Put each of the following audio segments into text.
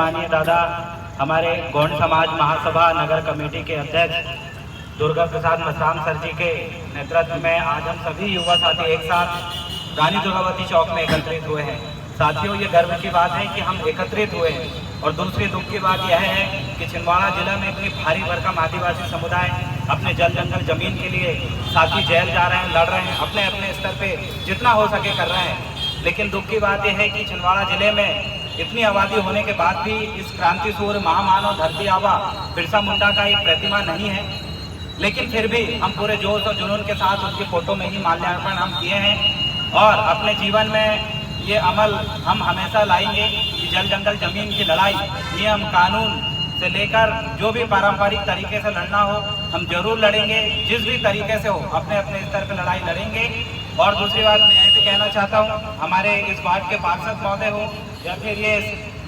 माननीय दादा हमारे गौंड समाज महासभा नगर कमेटी के अध्यक्ष दुर्गा प्रसाद मसराम सर जी के नेतृत्व में आज हम सभी युवा साथी एक साथ रानी दुर्गावती चौक में एकत्रित हुए हैं। साथियों, ये गर्व की बात है कि हम एकत्रित हुए हैं। और दूसरी दुख की बात यह है कि छिंदवाड़ा जिला में इतनी भारी भरकम आदिवासी समुदाय अपने जल जंगल जमीन के लिए साथी जेल जा रहे हैं, लड़ रहे हैं, अपने अपने स्तर पे जितना हो सके कर रहे हैं। लेकिन दुख की बात यह है कि छिंदवाड़ा जिले में इतनी आबादी होने के बाद भी इस क्रांति सूर्य महामानव धरती आबा बिरसा मुंडा का एक प्रतिमा नहीं है। लेकिन फिर भी हम पूरे जोश और जुनून के साथ उनकी फोटो में ही माल्यार्पण हम किए हैं और अपने जीवन में ये अमल हम हमेशा लाएंगे कि जल जंगल जमीन की लड़ाई नियम कानून से लेकर जो भी पारंपरिक तरीके से लड़ना हो हम जरूर लड़ेंगे। जिस भी तरीके से हो अपने अपने स्तर पर लड़ाई लड़ेंगे। और दूसरी बात मैं भी कहना चाहता हूँ, हमारे इस वार्ड के पार्षद महोदय हो या फिर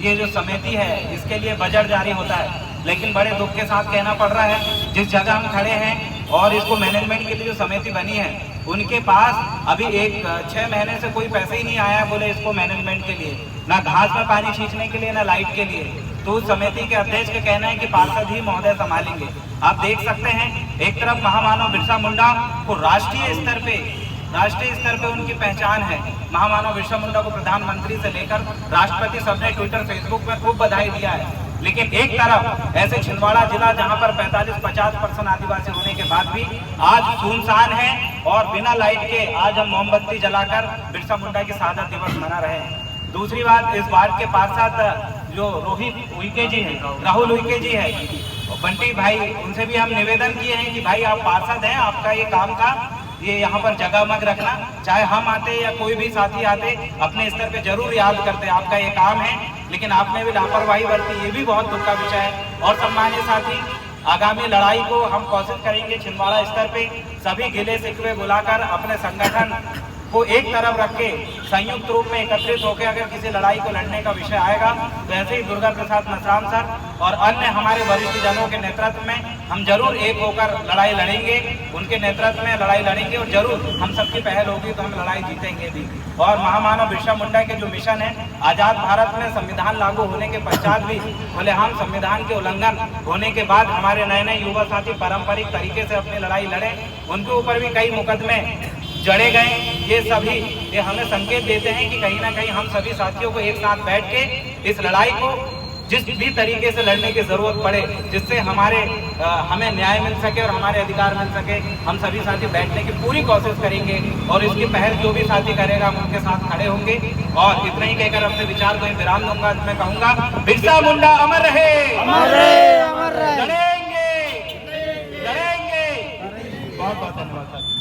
ये जो समिति है इसके लिए बजट जारी होता है, लेकिन बड़े दुख के साथ कहना पड़ रहा है जिस जगह हम खड़े हैं और इसको मैनेजमेंट के लिए जो समिति बनी है उनके पास अभी 6 महीने से कोई पैसे ही नहीं आया बोले इसको मैनेजमेंट के लिए, ना घास में पानी खींचने के लिए ना लाइट के लिए। तो उस समिति के अध्यक्ष का कहना है कि पार्षद ही महोदय संभालेंगे। आप देख सकते हैं एक तरफ महामानव बिरसा मुंडा को राष्ट्रीय स्तर पे उनकी पहचान है। महामानव बिरसा मुंडा को प्रधानमंत्री से लेकर राष्ट्रपति सबने ट्विटर फेसबुक में खूब बधाई दिया है। लेकिन एक तरफ ऐसे छिंदवाड़ा जिला जहां पर 45-50% आदिवासी होने के बाद भी आज सुनसान है और बिना लाइट के आज हम मोमबत्ती जलाकर बिरसा मुंडा की शहादत दिवस मना रहे हैं। दूसरी बात, इस वार्ड के पार्षद जो रोहित उइके जी हैं, राहुल उइके जी है और बंटी भाई, उनसे भी हम निवेदन किए हैं कि भाई आप पार्षद हैं, आपका ये काम था ये यहाँ पर जगह मग रखना, चाहे हम आते या कोई भी साथी आते अपने स्तर पे जरूर याद करते, आपका ये काम है। लेकिन आपने भी लापरवाही बरती, ये भी बहुत दुख का विषय है। और सम्मानित साथी, आगामी लड़ाई को हम कोशिश करेंगे छिंदवाड़ा स्तर पे सभी गिले शिकवे बुलाकर अपने संगठन को एक तरफ रख के संयुक्त रूप में एकत्रित होकर अगर किसी लड़ाई को लड़ने का विषय आएगा तो ऐसे ही दुर्गा प्रसाद मसराम सर और अन्य हमारे वरिष्ठ जनों के नेतृत्व में हम जरूर एक होकर लड़ाई लड़ेंगे। उनके नेतृत्व में लड़ाई लड़ेंगे और जरूर हम सबकी पहल होगी तो हम लड़ाई जीतेंगे भी। और महामानव बिरसा मुंडा के जो मिशन है, आजाद भारत में संविधान लागू होने के पश्चात भी बोले हम संविधान के उल्लंघन होने के बाद हमारे नए नए युवा साथी पारंपरिक तरीके से अपनी लड़ाई लड़े, उनके ऊपर भी कई मुकदमे जड़े गए। ये हमें संकेत देते हैं कि कहीं ना कहीं हम सभी साथियों को एक साथ बैठ के इस लड़ाई को जिस भी तरीके से लड़ने की जरूरत पड़े, जिससे हमें न्याय मिल सके और हमारे अधिकार मिल सके, हम सभी साथी बैठने की पूरी कोशिश करेंगे। और इसकी पहल जो भी साथी करेगा हम उनके साथ खड़े होंगे। और इतना ही कहकर अपने विचार को विराम दूंगा। मैं कहूँगा बिरसा मुंडा अमर रहे, लड़ेंगे। बहुत बहुत धन्यवाद।